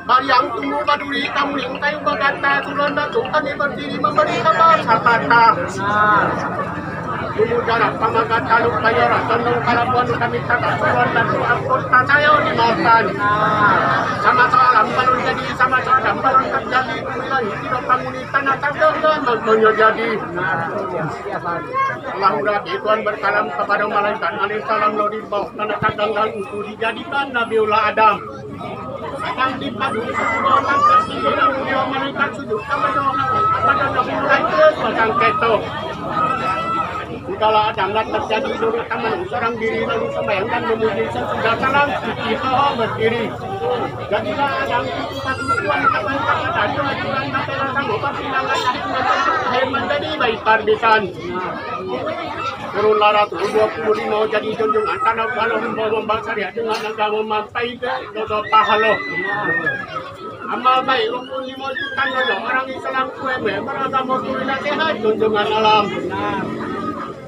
Bariang tunggu baduri kamuling kayu bagata turun datuk kami berdiri memberi kabar sapata. Tunggu jarak pamagat taluk bayora tondong kalabuan kami takak turun datuk ampun tasayo di mautan. Sama salam balon jadi sama salam balon terjadi kumpulan tidak panguni tanah tanggung dan menjadi. Allah udah Tuhan berkalam kepada malaikat alaihi salam lo di bawah tanah tanggung untuk dijadikan Nabiullah Adam. Sedang dipadu sepuluh orang terpilih dan beliau malaikat sujud kepada Nabiullah Idris pasang keto. Udahlah Adam terjadi dulu taman seorang diri lalu sembahyang dan memuji sesudah salam suci Allah berdiri. Jadilah Adam itu satu tuan kapan-kapan ada ajuran mata rasa ngobat pinangan dari menjadi baik parbisan. Turunlah Ratu 25 jadi junjungan tanah kalau membawa syariat dengan agama mampai ke dosa pahala. Amal baik rukun 5 juta orang Islam kue beragama kue sehat junjungan alam.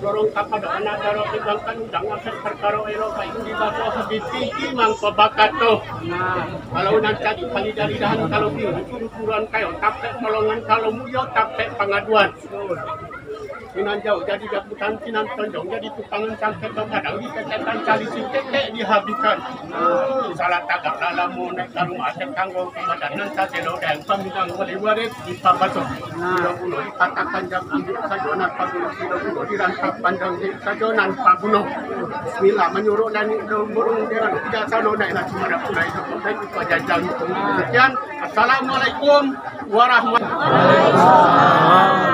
Dorong kepada anak darah pegangkan undang aset perkara Eropa itu dibaca habis tinggi mangko bakato. Kalau nanti jadi kali dari dahan kalau biru ukuran kayo tapek tolongan kalau muyo tapek pengaduan. Kinan jauh jadi jabutan kinan tonjong jadi tukangan sangket kadang diketekan cali sikeke dihabiskan. Salah tagak lalamu naik kalau aset kanggo kebadan nanti selo dan pemidang boleh waris di papasok. Tidak bunuh dikatakan jam ambil sajonan paguno tidak bunuh dirangkap pandang di sajonan paguno. Bismillah menyuruh dan burung dengan tidak sano naik lagi pada punai sampai itu jajan. Sekian, assalamualaikum warahmatullahi wabarakatuh.